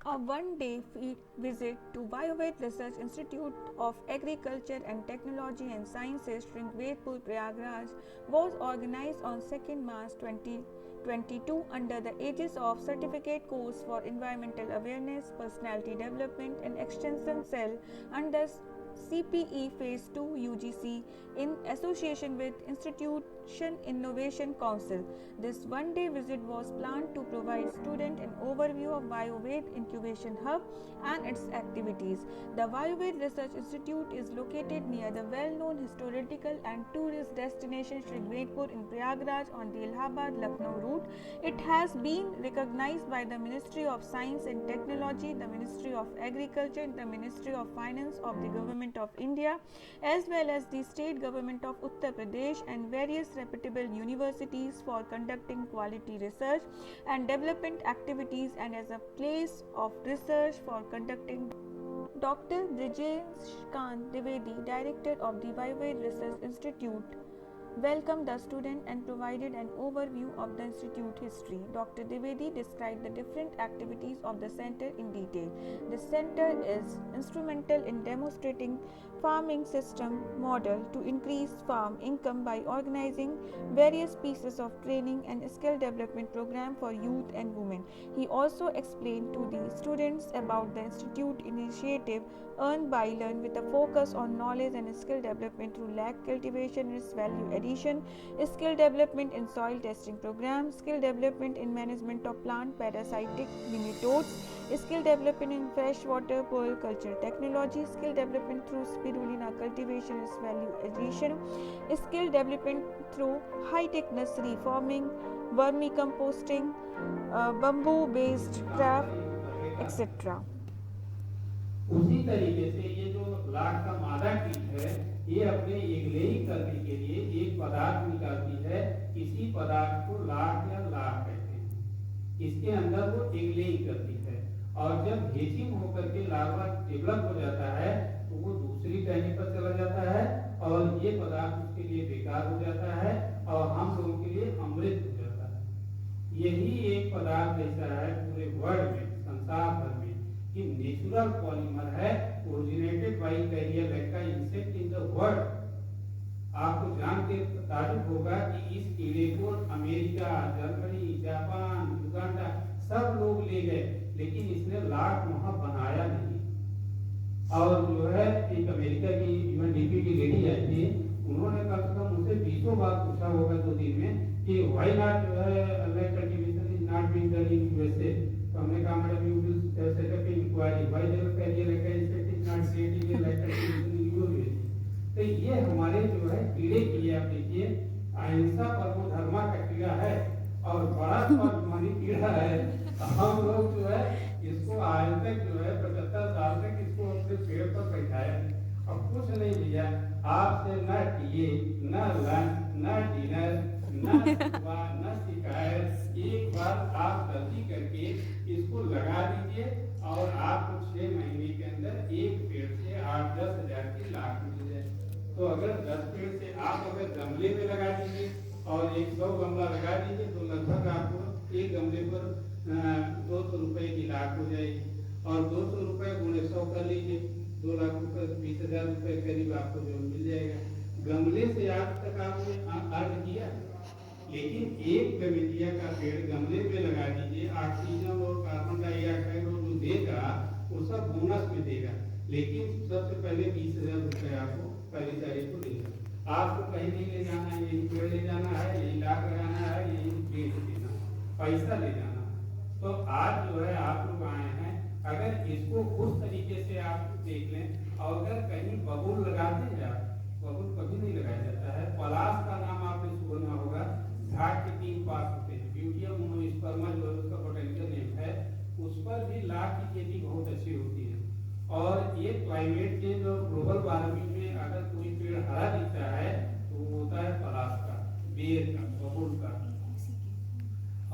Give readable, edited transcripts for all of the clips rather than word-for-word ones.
A one-day visit to BioVed Research Institute of Agriculture and Technology and Sciences, Shrinkvedpur, Prayagraj, was organized on 2nd March 2022 under the aegis of Certificate Course for Environmental Awareness, Personality Development and Extension Cell under CPE Phase 2 UGC in association with Institution Innovation Council. This one-day visit was planned to provide students an overview of BioVed Incubation Hub and its activities. The BioVed Research Institute is located near the well-known historical and tourist destination Shrinkvedpur in Prayagraj on the Allahabad-Lucknow route. It has been recognized by the Ministry of Science and Technology, the Ministry of Agriculture, the Ministry of Finance of the Government of India, as well as the State Government of Uttar Pradesh and various reputable universities for conducting quality research and development activities, and as a place of research for conducting. Dr. Brijesh Kant Dwivedi, Director of the BioVed Research Institute, welcomed the student and provided an overview of the institute history. Dr. Dwivedi described the different activities of the center in detail. The center is instrumental in demonstrating farming system model to increase farm income by organizing various pieces of training and skill development program for youth and women. He also explained to the students about the institute initiative Earn by Learn with a focus on knowledge and skill development through lag cultivation and its value addition, skill development in soil testing program, skill development in management of plant parasitic nematodes, skill development in freshwater pearl culture technology, skill development through spirulina cultivation and its value addition, skill development through high-tech nursery farming, vermicomposting, bamboo-based craft, etc. उसी तरीके से ये जो लाख का मादा कीट है, ये अपने एग्लेइंग करने के लिए एक पदार्थ निकालती है। इसी पदार्थ को लाख या लाख कहते हैं। इसके अंदर वो एग्लेइंग करती है और जब हेचिंग होकर के लार्वा डेवलप हो जाता है तो वो दूसरी टहनी पर चला जाता है और ये पदार्थ उसके लिए बेकार हो जाता है और हम लोगों के लिए अमृत हो जाता है। यही एक पदार्थ ऐसा है पूरे वर्ल्ड में, संसार भर में, कि नेचुरल पॉलीमर है, originated by Kerria lacca insect in the world. आपको जान के ताज्जुब होगा कि इस कीड़े को अमेरिका, जर्मनी, जापान, युगांडा सब लोग ले गए, लेकिन इसने लाख वहां बनाया नहीं। और जो है एक अमेरिका की यूएनडीपी की लेडी आई थी, उन्होंने कम से कम मुझसे 20 बार पूछा होगा 2 दिन में कि व्हाई नॉट जो है land cultivation is not being done in USA. तो हमने कहा madam you will set up inquiry why they Kerria lacca insect is not creating a land cultivation in USA. तो ये हमारे जो है कीड़े के लिए आप देखिए, अहिंसा परमो धर्मा का कीड़ा है और बड़ा स्वाभिमानी कीड़ा है। हम लोग जो है इसको आज तक जो है 75 साल तक इसको अपने पेड़ पर बैठाया और कुछ नहीं दिया। आपसे न टीए, न लंच, न डिनर, न शिकायत। एक बार आप गलती करके इसको लगा दीजिए और आपको 6 महीने के अंदर एक पेड़ से 8-10 हजार की लाख मिल जाए। तो अगर 10 पेड़ से आप अगर गमले में लगा दीजिए और 100 गमला लगा दीजिए तो लगभग आपको एक गमले पर 200 रुपए की लाख हो जाएगी और 200 रुपए गुणे 100 कर लीजिए, 2 लाख रुपए 20,000 रुपए करीब आपको जो मिल जाएगा। गमले से आज तक आपने अर्न किया, लेकिन एक गमेलिया का पेड़ गमले में लगा दीजिए, ऑक्सीजन और कार्बन डाइऑक्साइड और जो देगा वो सब बोनस में देगा, लेकिन सबसे पहले 20,000 रुपए आपको पहली तारीख को देगा। आपको कहीं नहीं ले जाना है, यही पेड़ ले जाना है, यही लाख लगाना है, यही बेच देना, पैसा ले जाना। तो आज जो है आप लोग आए हैं, अगर इसको उस तरीके से आप देख लें और अगर कहीं बबूल लगाते हैं, बबूल कभी नहीं लगाया जाता है। पलाश का नाम आपने सुना होगा, झाड़ के 3 पास होते हैं, ब्यूटियम मोनोस्पर्मा जो है उसका बोटेनिकल नेम है, उस पर भी लाख की खेती बहुत अच्छी होती है। और ये क्लाइमेट चेंज और ग्लोबल वार्मिंग में अगर कोई पेड़ हरा दिखता है तो वो होता है पलाश का, बेर का, बबूल का,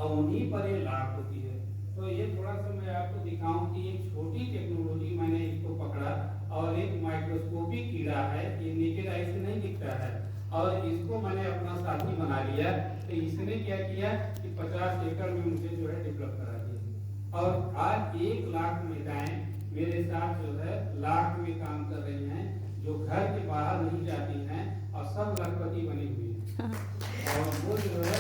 और उन्हीं पर ये लाख होती है। तो ये थोड़ा सा मैं आपको दिखाऊं कि एक छोटी टेक्नोलॉजी मैंने इसको पकड़ा और एक माइक्रोस्कोपिक कीड़ा है, ये नेकेड आई से नहीं दिखता है और इसको मैंने अपना साथी बना लिया। तो इसने क्या किया कि 50 एकड़ में मुझे जो है डेवलप करा दिया। और आज 1 लाख महिलाएं मेरे साथ जो है लाख में काम कर रही हैं, जो घर के बाहर नहीं जाती हैं और सब लखपति बनी हुई है। और वो जो है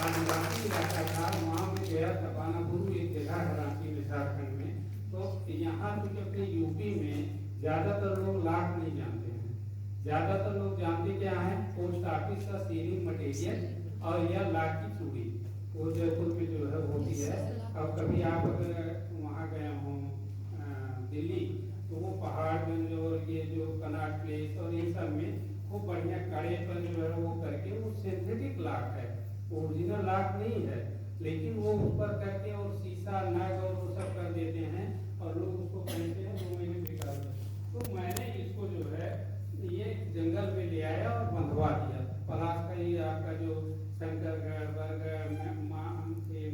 आदिवासी इलाका था, वहाँ में गया तपानापुर एक जगह है रांची में झारखंड में। तो यहाँ चूंकि अपने यूपी में ज्यादातर लोग लाख नहीं जानते हैं, ज्यादातर लोग जानते क्या है, पोस्ट ऑफिस का सीलिंग मटेरियल और यह लाख की चूड़ी, वो जयपुर में जो है होती है। अब कभी आप अगर वहाँ गए हों दिल्ली, तो वो पहाड़गंज और ये जो कनॉट प्लेस और इन सब में खूब बढ़िया कड़े पर जो है वो करके वो सिंथेटिक लाख है, ओरिजिनल लाख नहीं है, लेकिन वो ऊपर करके और शीशा नग और वो सब कर देते हैं और लोग उसको पहनते हैं, 2 महीने बेकार। तो मैंने इसको जो है ये जंगल में ले आया और बंधवा दिया। पलाश का ये आपका जो शंकरगढ़, बरगढ़,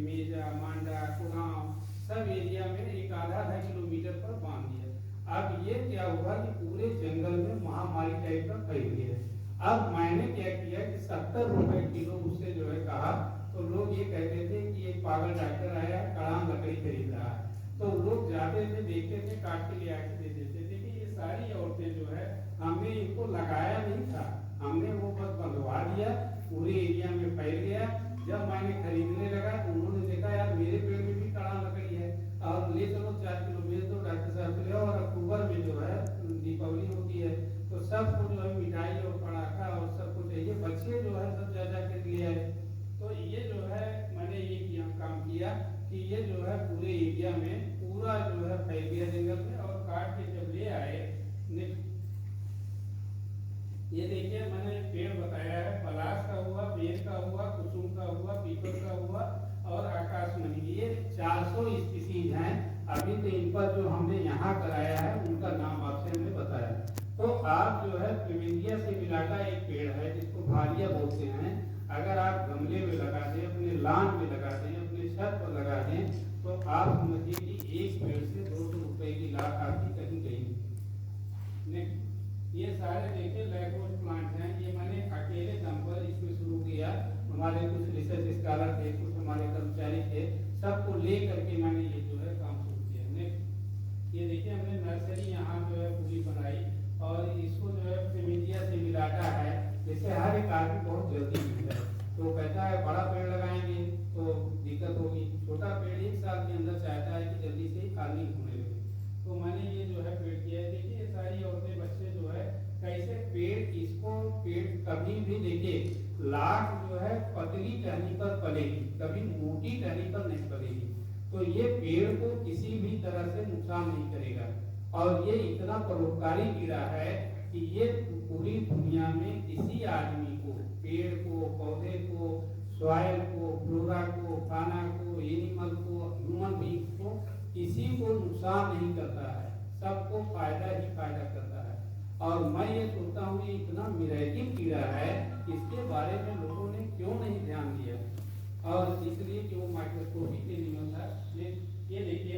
मेजा, मांडा, कुड़ाव सब एरिया में एक आधा किलोमीटर पर बांध दिया। अब ये क्या हुआ कि पूरे जंगल में महामारी टाइप का फैल गया। अब मैंने क्या किया कि 70 रुपए किलो उससे जो है कहा, तो लोग ये कहते थे कि एक पागल डॉक्टर आया कड़ाम लकड़ी खरीद रहा है। तो लोग जाते थे, देखते थे, काट के ले आके दे देते थे कि ये सारी औरतें जो है हमने इनको लगाया नहीं था, हमने वो बस बंधवा दिया, पूरे एरिया में फैल गया। जब मैंने खरीदने लगा तो उन्होंने देखा यार मेरे पेड़ में भी कड़ाम लकड़ी है, और ले चलो 4 किलो भेज दो डॉक्टर साहब के लिए। और अक्टूबर में जो है दीपावली होती है, तो सबको जो है मिठाई और पटाखा और सबको चाहिए, बच्चे जो है सब जा जा के ले आए। तो ये जो है मैंने ये किया काम किया कि ये जो है पूरे एरिया में पूरा जो है फैल गया जंगल में। और काट के जब ले आए, ये देखिए मैंने पेड़ बताया है, पलाश का हुआ, बेर का हुआ, कुसुम का हुआ, पीपल का हुआ और आकाशमणि, ये 400 स्पीसीज हैं। अभी तो इन पर जो हमने यहाँ कराया है उनका नाम आपसे हमने बताया। तो आप जो है प्रिविलिया से मिलाटा एक पेड़ है जिसको भालिया बोलते हैं, अगर आप गमले में लगा दें, अपने लॉन में लगा दें, अपने छत पर लगा दें, तो आप समझिए कि एक पेड़ से 200 रुपए की लाख आपकी कहीं गई। ये सारे देखिए लैकरोज प्लांट हैं, ये मैंने अकेले दम पर इसमें शुरू किया। हमारे कुछ रिसर्च स्कॉलर थे, कुछ हमारे कर्मचारी थे, सबको ले करके मैंने ये जो है काम शुरू किया। नेक्स्ट ये देखिए हमने नर्सरी यहाँ जो है पूरी बनाई, और इसको जो है प्रिविलिया से मिलाटा है। जैसे हर एक आदमी बहुत जल्दी मिलता है, तो कहता है बड़ा पेड़ लगाएंगे तो दिक्कत होगी, छोटा पेड़ 1 साल के अंदर चाहता है कि जल्दी से फार्मिंग होने लगे। तो मैंने ये जो है पेड़ किया है। देखिए सारी औरतें बच्चे जो है कैसे पेड़, इसको पेड़ कभी भी देखिए लाख जो है पतली टहनी पर पलेगी, कभी मोटी टहनी पर नहीं पलेगी। तो ये पेड़ को किसी भी तरह से नुकसान नहीं करेगा, और ये इतना परोपकारी कीड़ा है कि ये पूरी दुनिया में किसी आदमी को, पेड़ को, पौधे को, सॉइल को, फ्लोरा को, फाना को, एनिमल को, ह्यूमन बींग को, किसी को नुकसान नहीं करता है, सबको फायदा ही फायदा करता है। और मैं ये सोचता हूँ ये इतना मिरेकल कीड़ा है, इसके बारे में लोगों ने क्यों नहीं ध्यान दिया, और इसलिए कि वो माइक्रोस्कोपिक एनिमल था। ये देखिए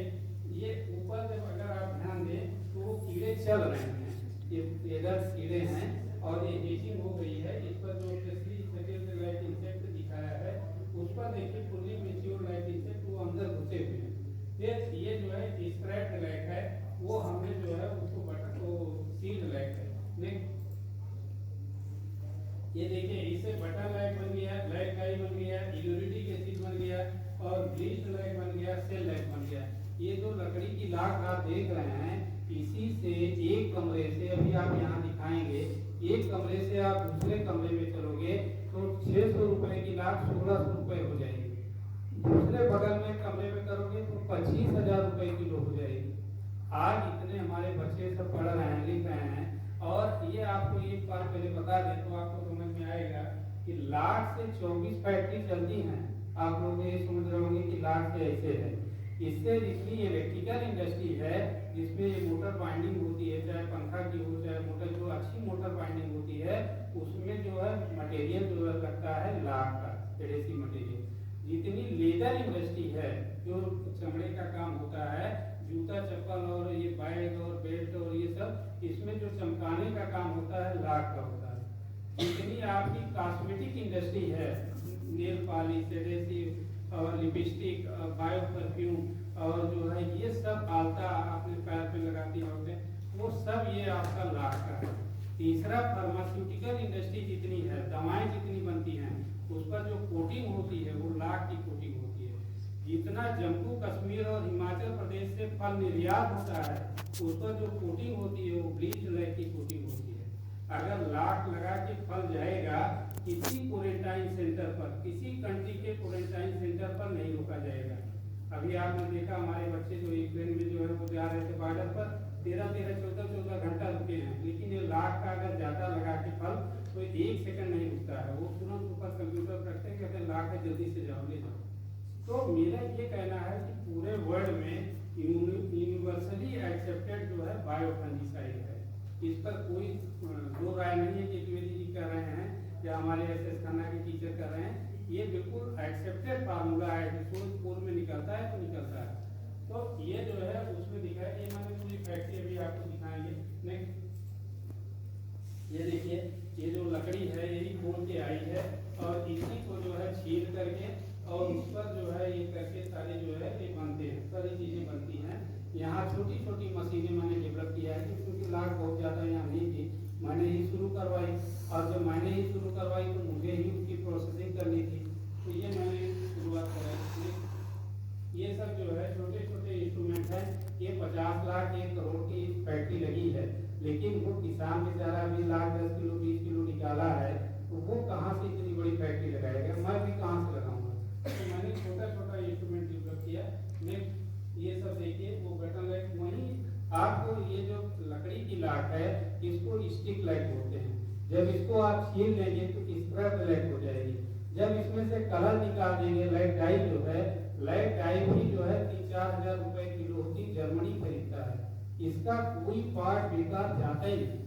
ये ऊपर जब अगर आप ध्यान दें तो वो कीड़े चल रहे हैं, ये एडल्ट कीड़े हैं, और ये एजिंग हो गई है। इस पर जो सेकेंड लाइट इंसेक्ट दिखाया है उस पर देखिए फुल्ली मैच्योर लाइट इंसेक्ट वो अंदर घुसे हुए हैं। फिर ये जो है स्प्रेड लैक है, वो हमने जो है उसको बटन को सीड लैक है। ये देखिए इससे बटन लाइट बन गया, लैक गाई बन गया, यूरिडिक एसिड बन गया, और ब्लीच लैक बन गया, सेल लैक बन गया। ये जो लकड़ी की लाख आप देख रहे हैं, इसी से एक कमरे से, अभी आप यहाँ दिखाएंगे, एक कमरे से आप दूसरे कमरे में चलोगे तो 600 रुपए की लाख 1600 रुपए हो जाएगी। दूसरे बगल में कमरे में करोगे तो 25,000 रुपए किलो हो जाएगी। आज इतने हमारे बच्चे सब पढ़ रहे हैं, लिख रहे हैं, और ये आपको एक बार पहले बता दें तो आपको समझ में आएगा कि लाख से 24 फैक्ट्री चलती हैं। आप लोग ये समझ रहे होंगे कि लाख से ऐसे है। इससे जितनी इलेक्ट्रिकल इंडस्ट्री है जिसमें मोटर बाइंडिंग होती है, चाहे पंखा की हो चाहे मोटर, जो अच्छी मोटर बाइंडिंग होती है उसमें जो है मटेरियल जो है लगता है लाख का, एडेसिव मटेरियल। जितनी लेदर इंडस्ट्री है जो चमड़े का काम होता है, जूता चप्पल और ये बैग और बेल्ट और ये सब, इसमें जो चमकाने का काम होता है लाख का होता है। जितनी आपकी कॉस्मेटिक इंडस्ट्री है, नेल पॉलिश, एडेसिव और लिपस्टिक, बायो परफ्यूम और जो है ये सब आलता अपने पैर पे लगाती होते, वो सब ये आपका लाख का है। तीसरा, फार्मास्यूटिकल इंडस्ट्री जितनी है, दवाएं जितनी बनती हैं, उस पर जो कोटिंग होती है वो लाख की कोटिंग होती है। जितना जम्मू कश्मीर और हिमाचल प्रदेश से फल निर्यात होता है, उस पर जो कोटिंग होती है वो ब्लीच लैक की कोटिंग होती है। अगर लाख लगा के फल जाएगा किसी क्वारंटाइन सेंटर पर, किसी कंट्री के क्वारंटाइन सेंटर पर नहीं रोका जाएगा। अभी आपने देखा हमारे बच्चे जो यूक्रेन में जो है वो जा रहे थे बॉर्डर पर, 13-14 घंटा रुके हैं, लेकिन ये लाख का अगर ज्यादा लगा के फल तो 1 सेकंड नहीं रुकता है, वो तुरंत ऊपर कंप्यूटर पर रखते हैं, कहते हैं लाख है जल्दी से जाओ ले जाओ। तो मेरा ये कहना है कि पूरे वर्ल्ड में यूनिवर्सली एक्सेप्टेड जो है बायोफंजीसाइड है, इस पर कोई दो राय नहीं है कि द्विवेदी जी कर रहे हैं या हमारे एस खन्ना के टीचर कर रहे हैं, ये बिल्कुल एक्सेप्टेड फार्मूला है, स्कूल में निकलता है तो निकलता है। तो ये जो है उसमें दिखाया, ये मैंने पूरी फैक्ट्री अभी आपको दिखाएंगे। नेक्स्ट, ये देखिए, ये जो लकड़ी है यही खोल के आई है और इसी को जो है छील करके और उस पर जो है ये करके सारे जो है ये बनते हैं, सारी चीजें बनती हैं। यहाँ छोटी छोटी मशीनें मैंने डेवलप किया है क्योंकि लाख बहुत ज्यादा यहाँ नहीं थी, मैंने ही शुरू करवाई, और जब मैंने ही शुरू करवाई तो मुझे ही उसकी प्रोसेसिंग करनी थी, तो ये मैंने शुरुआत कराई। ये सब जो है छोटे छोटे इंस्ट्रूमेंट हैं, ये 50 लाख 1 करोड़ की फैक्ट्री लगी है, लेकिन वो किसान बेचारा भी लाख 10 किलो 20 किलो निकाला है, तो वो कहाँ से इतनी बड़ी फैक्ट्री लगाएगा, मैं भी कहाँ से लगाऊंगा। तो मैंने छोटा छोटा इंस्ट्रूमेंट डेवलप किया। नेक्स्ट, ये सब देखिए, वो बटन लाइट, वहीं आपको ये जो लकड़ी की लाख है इसको स्टिक लाइट बोलते हैं। जब इसको आप छील लेंगे तो स्क्रैप लाइट हो जाएगी। जब इसमें से कलर निकाल देंगे, लाइट डाई जो है, लाइट डाई भी जो है 3-4 हजार रुपए किलो होती, जर्मनी खरीदता है, इसका कोई पार्ट बेकार जाता ही नहीं।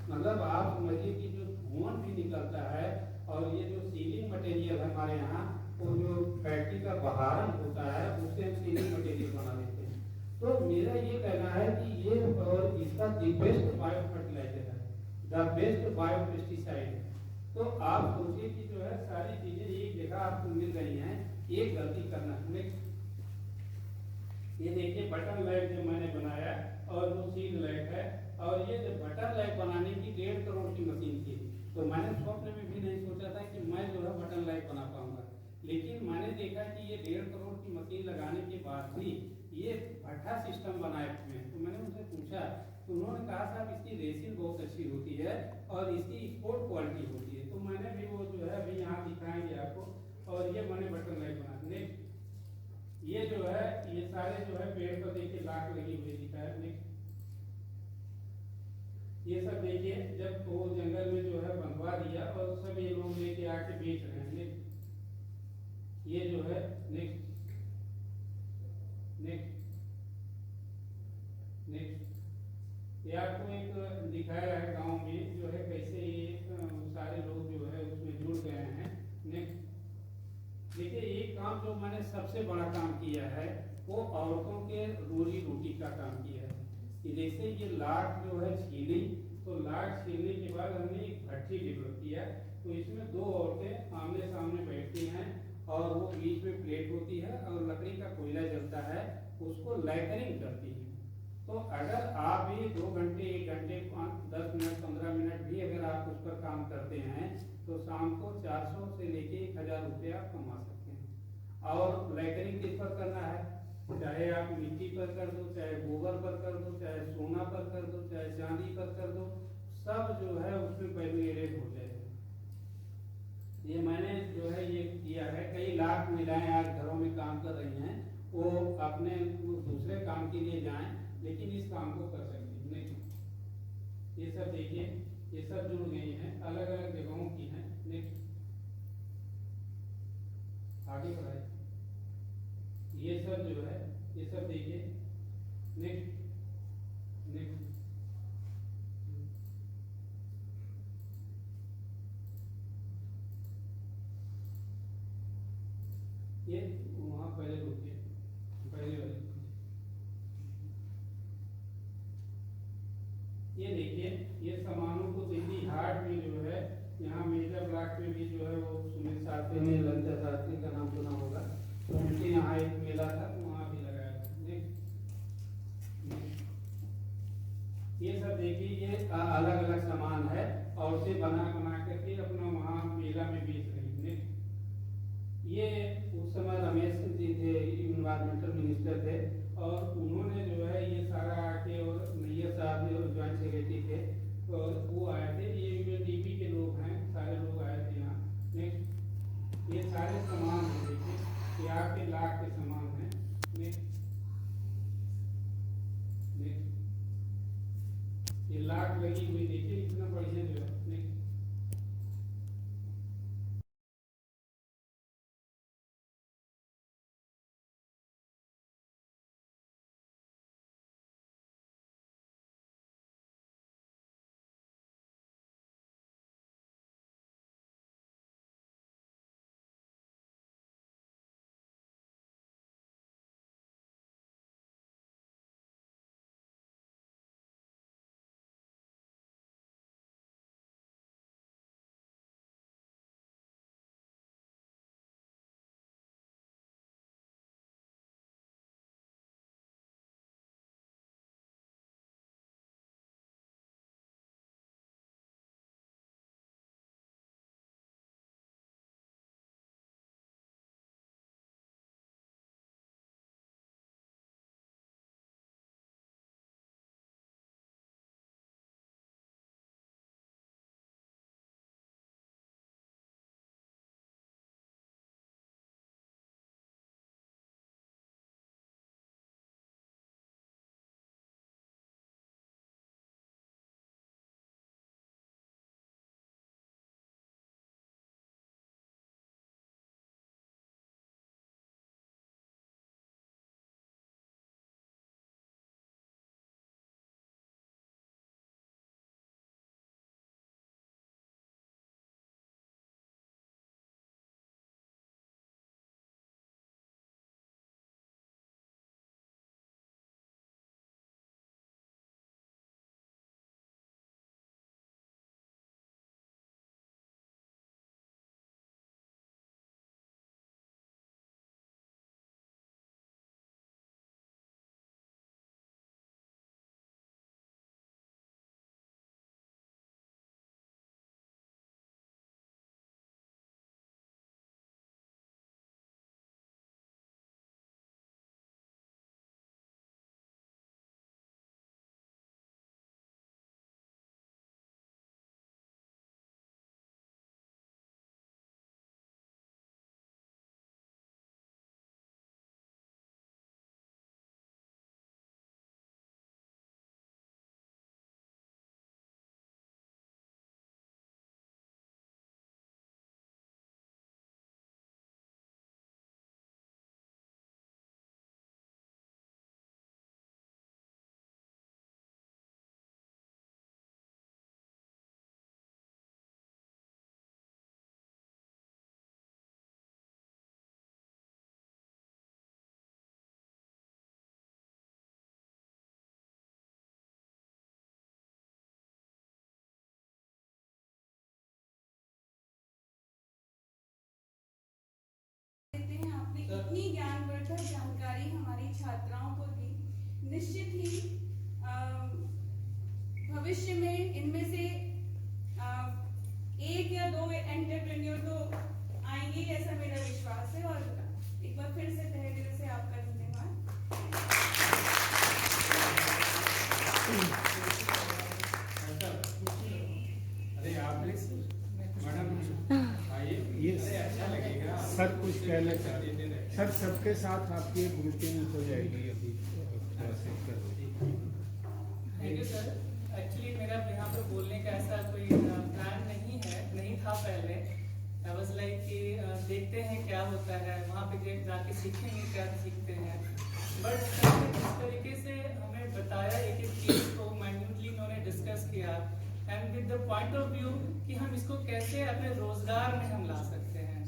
मतलब आप समझिए कि जो धुआं भी निकलता है और ये जो सीलिंग मटेरियल है हमारे यहाँ, वो जो फैक्ट्री का बहारन होता है उससे हम सीलिंग मटेरियल बना देते हैं। तो मेरा ये कहना है कि ये और इसका द बेस्ट बायो फर्टिलाइजर है, द बेस्ट बायो पेस्टिसाइड है। तो आप सोचिए कि जो है सारी चीजें एक जगह आपको मिल रही हैं, एक गलती करना है। ये देखिए बटन लाइट जो मैंने बनाया और वो सील लाइट है, और ये जो बटन लाइट बनाने की 1.5 करोड़ की मशीन थी, तो मैंने स्वप्न में भी नहीं सोचा था कि मैं जो है बटन लाइट बना पाऊंगा, लेकिन मैंने देखा कि ये 1.5 करोड़ की मशीन लगाने के बाद भी ये भट्ठा सिस्टम बनाए हुए हैं। तो मैंने उनसे पूछा, तो उन्होंने कहा साहब इसकी रेसिंग बहुत अच्छी होती है और इसकी स्पोर्ट क्वालिटी होती है। तो मैंने भी वो जो है अभी यहाँ दिखाएंगे आपको, और ये मैंने बटन लाइट बना। नेक्स्ट, ये जो है ये सारे जो है पेड़ पर देखिए लाख लगी हुई दिखा है। नेक्स्ट, ये सब देखिए जब वो जंगल में जो है बंधवा दिया और सब ये लोग लेके आके बेच रहे हैं। नेक्स्ट, ये जो है नेक्स्ट नेक्स्ट नेक्स्ट ये आपको एक दिखाया है गांव में जो है कैसे ये सारे लोग जो है उसमें जुड़ गए हैं। नेक्स्ट, देखिए एक काम जो मैंने सबसे बड़ा काम किया है वो औरतों के रोजी रोटी का काम किया है कि जैसे ये लाख जो है छीली, तो लाख छीलने के बाद हमने एक भट्ठी डेवलप किया, तो इसमें 2 औरतें आमने सामने बैठती हैं और वो बीच में प्लेट होती है और लकड़ी का कोयला जलता है, उसको लाइटनिंग करती है। तो अगर आप भी 2 घंटे 1 घंटे 10 मिनट 15 मिनट भी अगर आप उस पर काम करते हैं तो शाम को 400 से लेके 1000 रुपये आप कमा सकते हैं। और लाइटनिंग किस पर करना है, चाहे आप मिट्टी पर कर दो, चाहे गोबर पर कर दो, चाहे सोना पर कर दो, चाहे चांदी पर कर दो, सब जो है उसमें वैल्यूएडेड हो जाएगा। ये मैंने जो है ये किया है। कई लाख महिलाएं आज घरों में काम कर रही हैं, वो अपने दूसरे काम के लिए जाएं लेकिन इस काम को कर सकती नहीं। ये सब देखिए, ये सब जुड़ गई हैं, अलग अलग जगहों की हैं। नेक्स्ट, आगे बढ़ाए, ये सब जो है ये सब देखिए। नेक्स्ट नेक्स्ट, ये वहां पहले रुकिए, पहले वाले ये देखिए, ये सामानों को दिल्ली हाट में जो है, यहाँ मेजा ब्लॉक में भी जो है वो सुनील शास्त्री ने लंचा शास्त्री का नाम सुना होगा, तो उनके यहाँ एक मेला था तो वहाँ भी लगाया था। ये सब देखिए, ये अलग अलग सामान है और उसे बना करके अपना वहाँ मेला में बेच रही है। ये उस समय रमेश जी थे, इन्वायरमेंटल मिनिस्टर थे, और उन्होंने जो है ये सारा आके, और नैयर साहब ज्वाइंट सेक्रेटरी थे, और वो आए थे। ये यूएनडीपी के लोग हैं, सारे लोग आए थे यहाँ। नेक्स्ट, ये सारे सामान हैं, देखिए ये आपके लाख के सामान हैं। नेक्स्ट, ये लाख लगी हुई, देखिए इतना बढ़िया जो है। नेक्स्ट, आपने इतनी ज्ञानवर्धक जानकारी हमारी छात्राओं को दी। निश्चित ही भविष्य में इनमें से एक या दो एंटरप्रेन्योर तो आएंगे, ऐसा मेरा विश्वास है। और एक बार फिर से तहे दिल से आपका धन्यवाद। अरे आप मैडम ये अच्छा लगेगा, सर कुछ कहना चाहते थे सर। सबके साथ आपकी एक ग्रुपिंग हो जाएगी अभी। Thank you sir. एक्चुअली मेरा यहाँ पर बोलने का ऐसा कोई प्लान नहीं था पहले। आई वाज लाइक कि देखते हैं क्या होता है, वहाँ पे जाके सीखेंगे क्या सीखते हैं। बट जिस तरीके से हमें बताया, एक एक चीज़ को माइन्यूटली उन्होंने डिस्कस किया, and with the point of view कि हम इसको कैसे अपने रोजगार में हम ला सकते हैं,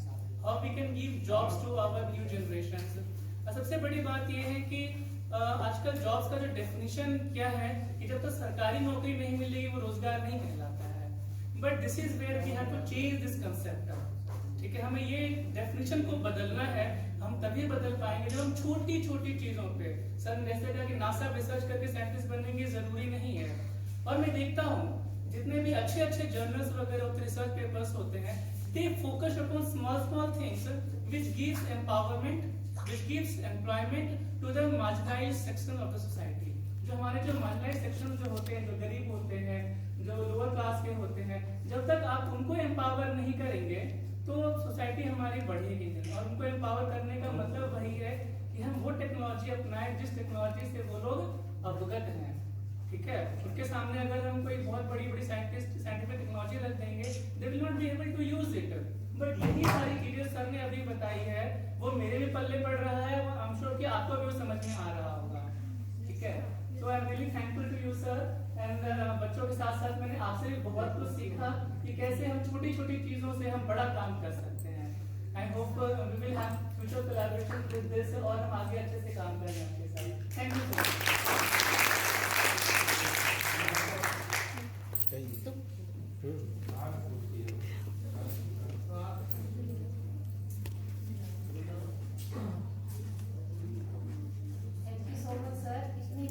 how we can give jobs to our new generation. सबसे बड़ी बात यह है कि आजकल जॉब्स का जो डेफिनेशन क्या है कि जब तक सरकारी नौकरी नहीं मिलेगी वो रोजगार नहीं कहलाता है। But this is where we have to change this concept. ठीक है, हमें ये डेफिनेशन को बदलना है। हम तभी बदल पाएंगे जब हम छोटी छोटी चीजों पे, सर ने जैसे कहा कि नासा रिसर्च करके साइंटिस्ट बनेंगे, जरूरी नहीं है। और मैं देखता हूँ जितने भी अच्छे अच्छे जर्नल्स वगैरह होते हैं, रिसर्च पेपर्स होते हैं, they focus upon small small things which gives empowerment, which gives employment to the marginalised section of the society. जो हमारे जो मार्जिनाइज्ड सेक्शन जो होते हैं, जो गरीब होते हैं, जो लोअर क्लास के होते हैं, जब तक आप उनको एम्पावर नहीं करेंगे तो सोसाइटी हमारी बढ़ेगी नहीं। और उनको एम्पावर करने का मतलब वही है कि हम वो टेक्नोलॉजी अपनाएं जिस टेक्नोलॉजी से वो लोग अवगत हैं। ठीक है, उनके सामने अगर हम कोई बहुत बड़ी बड़ी साइंटिफिक टेक्नोलॉजी रख देंगे, they will not be able to use it. But यही सारी चीजें सर ने अभी बताई है, वो मेरे भी पल्ले पड़ रहा है, वो आई एम श्योर कि आपको भी वो समझ में आ रहा होगा। ठीक है, so I am really thankful to you sir. And बच्चों के साथ साथ मैंने आपसे भी बहुत कुछ सीखा कि कैसे हम छोटी छोटी चीजों से हम बड़ा काम कर सकते हैं। I hope we will have future collaboration with this, और हम आगे अच्छे से काम करें आपके साथ। Thank you sir.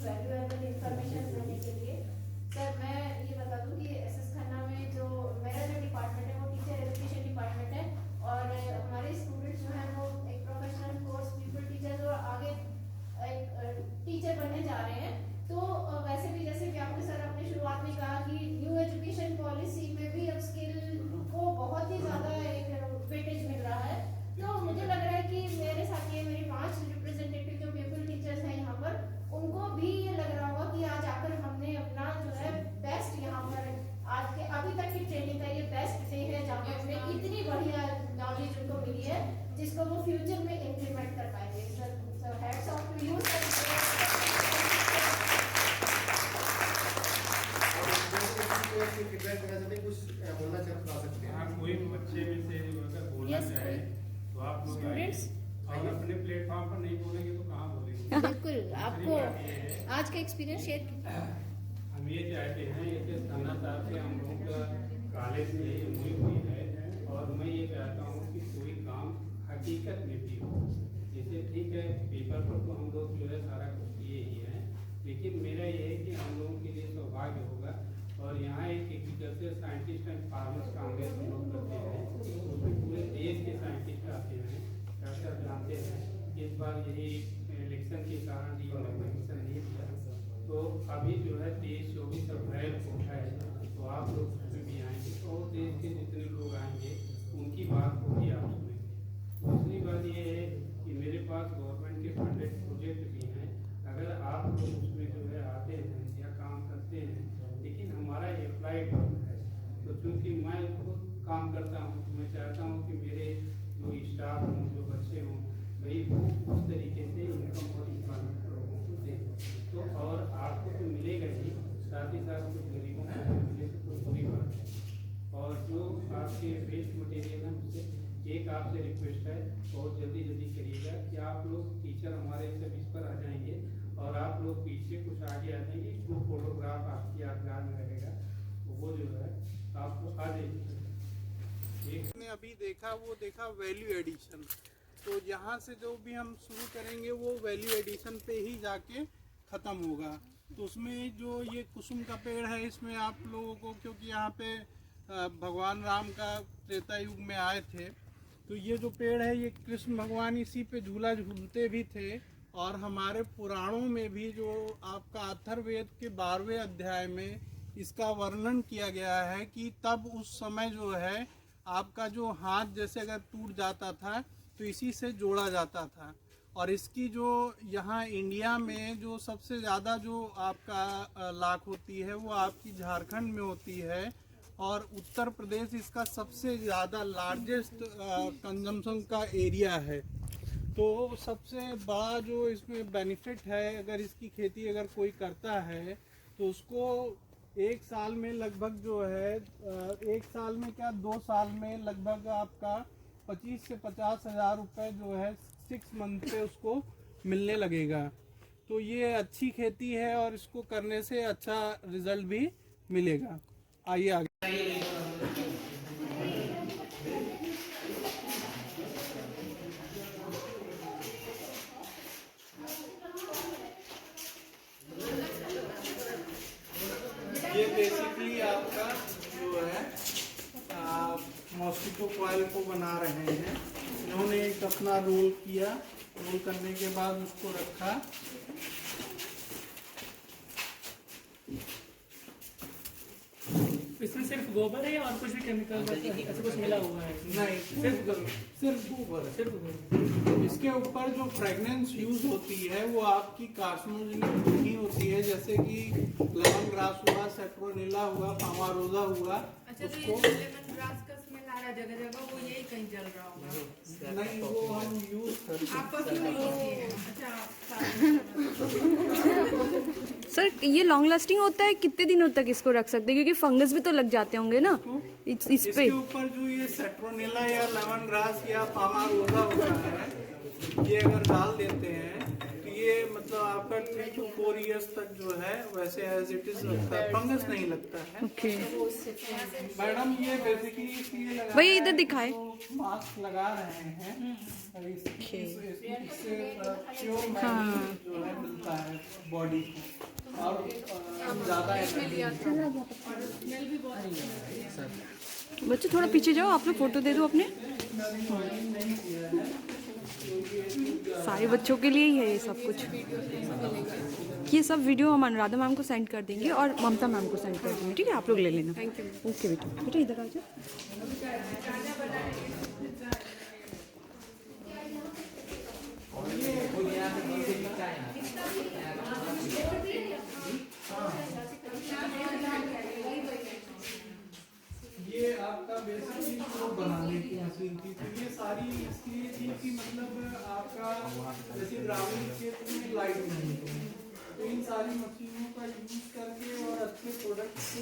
Valuable information देने के लिए। सर मैं ये बता दूं कि एसएस खन्ना में जो मेरा जो डिपार्टमेंट है वो टीचर एजुकेशन डिपार्टमेंट है, और हमारे स्टूडेंट्स जो हैं वो एक प्रोफेशनल कोर्स पीपल टीचर और आगे एक टीचर बनने जा रहे हैं। तो वैसे भी जैसे कि आपने सर अपनी शुरुआत में कहा कि न्यू एजुकेशन पॉलिसी में भी अब स्किल को बहुत ही ज़्यादा एक वेटेज मिल रहा है। तो मुझे लग रहा है कि मेरे साथ ये मेरे 5 रिप्रेजेंटेटिव जो पीपल टीचर्स हैं यहाँ पर, उनको भी ये लग रहा होगा कि आज आकर हमने अपना जो है बेस्ट यहाँ पर आज के अभी तक की ट्रेनिंग का ये बेस्ट डे है, जहाँ पर हमें इतनी बढ़िया नॉलेज उनको मिली है जिसको वो फ्यूचर में इम्प्लीमेंट कर पाएंगे। Sir hats off to you sir. कोई बच्चे में से अगर बोलना चाहे तो आप लोग और अपने प्लेटफॉर्म पर नहीं बोलेंगे तो कहाँ बोलेंगे। बिल्कुल, आपको आज का एक्सपीरियंस शेयर। हम ये चाहते हैं, ये खाना साहब से हम लोग का कॉलेज से हुई हुई है, और मैं ये चाहता हूँ कि कोई काम हकीकत में भी हो। जैसे ठीक है, पेपर पर तो हम लोग जो है सारा कुछ किए ही हैं, लेकिन मेरा ये है कि हम लोगों के लिए सौभाग्य होगा। और यहाँ एक agriculture scientist and farmers Congress हम लोग करते हैं, उसमें पूरे देश के साइंटिस्ट आते हैं। डॉक्टर जानते हैं इस बार यही इलेक्शन के कारण रिकॉग्निशन नहीं दिया, तो अभी जो है 23-24 अप्रैल को है, तो आप लोग उसमें भी आएंगे और देश के जितने लोग आएंगे उनकी बात को भी आप सुनेंगे। दूसरी बात ये है कि मेरे पास गवर्नमेंट के फंडेड प्रोजेक्ट भी हैं, अगर आप लोग उसमें जो है आते हैं या काम करते हैं, लेकिन हमारा अप्लाइड है, तो चूँकि मैं खुद काम करता हूँ तो मैं चाहता हूँ कि मेरे जो स्टाफ हों, जो बच्चे हों, भाई वो उस तरीके से इनकम और इम्प्लॉयमेंट लोगों को दें। तो और आपको तो मिलेगा ही, साथ ही साथ कुछ गरीबों को मिले तो कोई बुरी बात है। और जो आपके वेस्ट मटेरियल है उससे एक आपसे रिक्वेस्ट है, बहुत जल्दी करिएगा कि आप लोग टीचर हमारे सब इस पर आ जाएंगे और आप लोग पीछे कुछ आगे आ जाएंगे, जो फोटोग्राफ आपकी यादगार में रहेगा वो जो है आपको आ जाएगी। ने अभी देखा वैल्यू एडिशन, तो यहाँ से जो भी हम शुरू करेंगे वो वैल्यू एडिशन पे ही जाके ख़त्म होगा। तो उसमें जो ये कुसुम का पेड़ है, इसमें आप लोगों को, क्योंकि यहाँ पे भगवान राम का त्रेता युग में आए थे, तो ये जो पेड़ है ये कृष्ण भगवान इसी पे झूला झूलते भी थे। और हमारे पुराणों में भी जो आपका अथर्ववेद के 12वें अध्याय में इसका वर्णन किया गया है कि तब उस समय जो है आपका जो हाथ जैसे अगर टूट जाता था तो इसी से जोड़ा जाता था। और इसकी जो यहाँ इंडिया में जो सबसे ज़्यादा जो आपका लाख होती है वो आपकी झारखंड में होती है, और उत्तर प्रदेश इसका सबसे ज़्यादा लार्जेस्ट कंजम्पशन का एरिया है। तो सबसे बड़ा जो इसमें बेनिफिट है, अगर इसकी खेती अगर कोई करता है तो उसको एक साल में लगभग जो है, एक साल में क्या 2 साल में लगभग आपका 25 से 50 हज़ार रुपये जो है 6 मंथ पे उसको मिलने लगेगा। तो ये अच्छी खेती है और इसको करने से अच्छा रिजल्ट भी मिलेगा। आइए आगे। ये बेसिकली आपका जो है मॉस्किटो कॉइल को बना रहे हैं। इन्होंने एक अपना रोल किया, रोल करने के बाद उसको रखा। इसमें सिर्फ गोबर है या और कुछ भी केमिकल ऐसा कुछ मिला हुआ है? नहीं, सिर्फ गोबर है। सिर्फ गोबर। इसके ऊपर जो फ्रेगनेंस यूज होती है वो आपकी कार्सिनोजेनिक नहीं होती है, जैसे कि लेमन ग्रास हुआ, सेट्रोनिला हुआ, पामारोजा हुआ। अच्छा, तो ये लेमन ग्रास का स्मेल आ रहा है जगह जगह, वो यही कहीं जल रहा होगा? नहीं, वो हम यूज करते हैं। आप परफ्यूम यूज किए हैं? अच्छा, सर ये लॉन्ग लास्टिंग होता है? कितने दिनों तक इसको रख सकते हैं, क्योंकि फंगस भी तो लग जाते होंगे ना इस पे? इसके ऊपर जो ये सेट्रोनिला या लेमन ग्रास या पामारोजा होता है, ये अगर डाल देते हैं तो ये मतलब आपका 3 to 4 years तक जो है वैसे एज इट इज लगता है, फंगस नहीं लगता है। ओके मैडम ये बेसिकली इसलिए लगा भैया इधर दिखाएं। मास्क लगा रहे हैं, इससे प्योर मैग्नीशियम जो है मिलता है बॉडी को, और ज़्यादा बच्चे थोड़ा पीछे जाओ, आप लोग फोटो दे दो अपने। सारे बच्चों के लिए ही है ये सब कुछ। ये सब वीडियो हम अनुराधा मैम को सेंड कर देंगे और ममता मैम को सेंड कर देंगे, ठीक है? आप लोग ले लेना। Thank you. ओके बेटा, बेटा इधर आ जाओ। ये आपका बेसिकली जो बनाने की मशीन थी, तो ये सारी इसलिए थी कि मतलब आपका जैसे ग्रामीण क्षेत्र में लाइट नहीं है, तो इन सारी मशीनों का यूज करके और अच्छे प्रोडक्ट को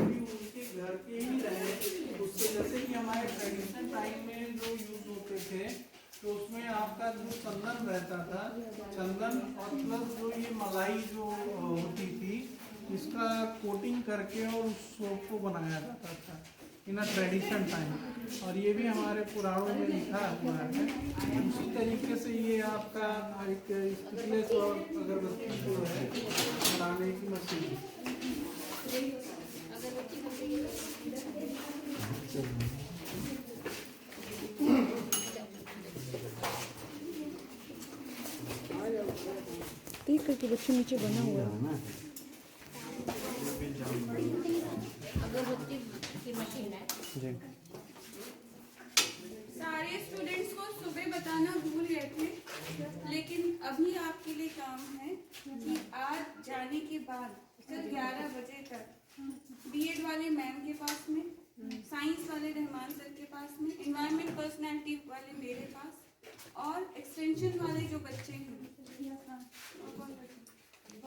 भी उनके घर के ही रहे, उससे जैसे कि हमारे ट्रेडिशनल टाइम में जो यूज होते थे, तो उसमें आपका जो चंदन रहता था, चंदन और प्लस जो ये मलाई जो होती थी, इसका कोटिंग करके और उस सोप को बनाया जाता था इन अ ट्रेडिशन टाइम, और ये भी हमारे पुराणों में लिखा हुआ है। उसी तरीके से ये आपका एक स्टिकलेस और अगरबत्ती जो है बनाने की मशीन। देख करके बच्चे नीचे बना हुआ है। अगरबत्ती की मशीन है। सारे स्टूडेंट्स को सुबह बताना भूल गए थे, लेकिन अभी आपके लिए काम है कि आज जाने के बाद कल 11 बजे तक बीएड वाले मैम के पास में, साइंस वाले रहमान सर के पास में, एनवायरमेंट पर्सनालिटी वाले मेरे पास, और एक्सटेंशन वाले जो बच्चे हैं,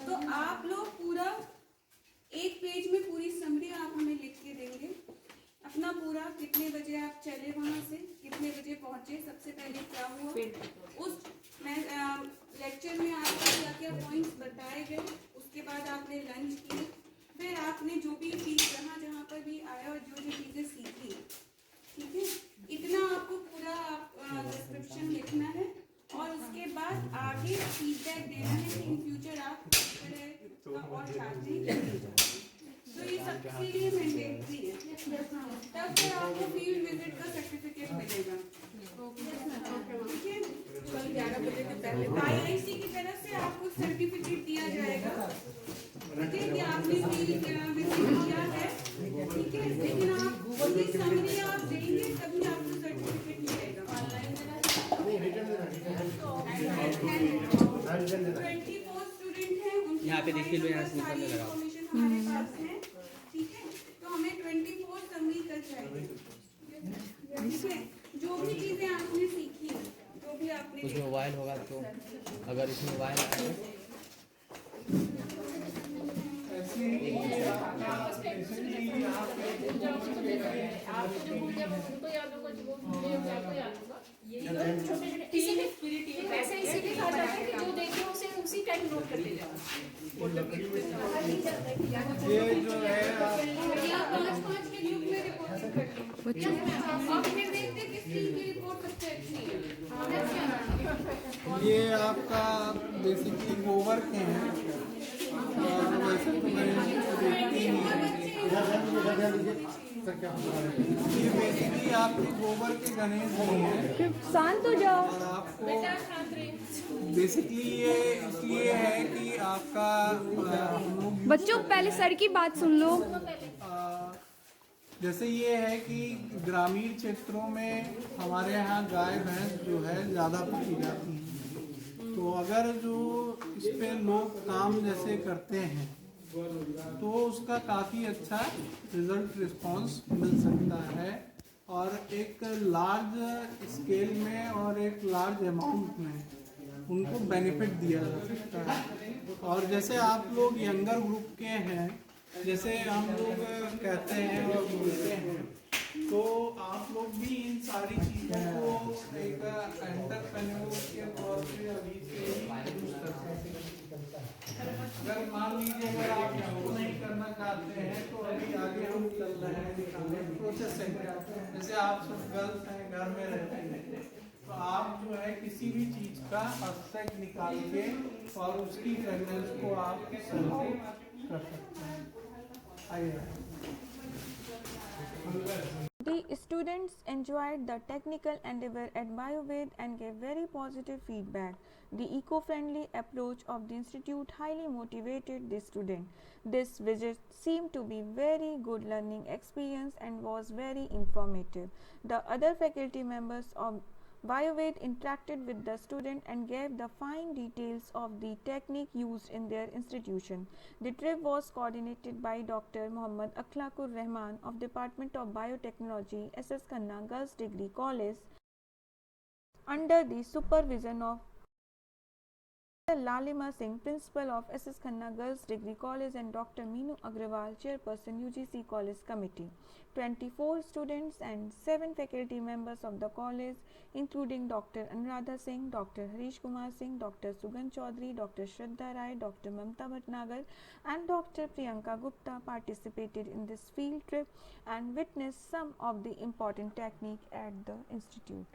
तो आप लोग पूरा एक पेज में पूरी समरी आप हमें लिख के देंगे। अपना पूरा कितने बजे आप चले वहाँ से, कितने बजे पहुँचे, सबसे पहले क्या हुआ, उस लेक्चर में आपको क्या क्या पॉइंट्स बताए गए, उसके बाद आपने लंच किया, फिर आपने जो भी चीज़ जहाँ पर भी आया और जो जो चीज़ें सीखी, ठीक है? इतना आपको पूरा डिस्क्रिप्शन लिखना है, और उसके बाद आगे फीडबैक देना है कि इन फ्यूचर आप और चाहते हैं, तो ये सबके लिए मैंडेटरी है। तब फिर आपको फील्ड विजिट का सर्टिफिकेट मिलेगा, ठीक है? कल 11 बजे के पहले IIC की तरफ से आपको सर्टिफिकेट दिया जाएगा, ठीक है, कि आपने फील्ड विजिट किया है, ठीक है? लेकिन आप पूरी समरी आप देंगे तभी आपको सर्टिफिकेट मिलेगा। 24 स्टूडेंट हैं, उनकी यहाँ पे देखिए सारी इन्फॉर्मेशन हमारे पास है, ठीक है? तो हमें 24 समरी कर चाहिए, ठीक है? जो भी चीजें आपने सीखी, जो भी आपने उसमें मोबाइल होगा, तो अगर इसमें मोबाइल आए इसीलिए कहा जाता है कि जो देखे उसे उसी टाइम नोट कर ले जाओ। ये जो है 5-5 के ग्रुप में रिपोर्ट कर लो, और फिर देखते किस चीज की रिपोर्ट सबसे अच्छी है। ये आपका बेसिकली गोबर के हैं, और वैसे तो मैं देखती नहीं ये बेसिकली आपके गोबर के गणेश जी हैं शांत हो जाओ। और आपको बेसिकली ये इसलिए है कि आपका हम लोग बच्चों पहले सर की बात सुन लो। जैसे ये है कि ग्रामीण क्षेत्रों में हमारे यहाँ गाय भैंस जो है ज़्यादा पाई जाती हैं, तो अगर जो इस पे लोग काम जैसे करते हैं तो उसका काफ़ी अच्छा रिजल्ट रिस्पांस मिल सकता है और एक लार्ज स्केल में और एक लार्ज अमाउंट में उनको बेनिफिट दिया जा सकता है। और जैसे आप लोग यंगर ग्रुप के हैं, जैसे हम लोग कहते हैं और बोलते हैं, तो आप लोग भी इन सारी चीज़ों को एक एंटरप्रेन्योर के तौर पे अभी से ही यूज कर सकते हैं। अगर मान लीजिए अगर आप इसको नहीं करना चाहते हैं तो अभी आगे हम चल रहे हैं दिखाने प्रोसेस है। जैसे आप सब गर्ल्स हैं, घर में रहते हैं, तो आप जो है किसी भी चीज़ का एक्सट्रैक्ट निकाल के और उसकी फ्रेगनेंस को आप सर्व कर सकते हैं। The students enjoyed the technical endeavor at BioVed and gave very positive feedback. The eco-friendly approach of the institute highly motivated the student. This visit seemed to be very good learning experience and was very informative. The other faculty members of BioVed interacted with the student and gave the fine details of the technique used in their institution. The trip was coordinated by Dr. Muhammad Akhlaqur Rahman of Department of Biotechnology, SS Khanna Girls Degree College, under the supervision of Lalima Singh, Principal of SS Khanna Girls Degree College, and Dr. Meenu Agrawal, Chairperson UGC College Committee. 24 students and 7 faculty members of the college, including Dr. Anuradha Singh, Dr. Harish Kumar Singh, Dr. Sugan Chaudhary, Dr. Shraddha Rai, Dr. Mamta Bhatnagar, and Dr. Priyanka Gupta participated in this field trip and witnessed some of the important technique at the institute.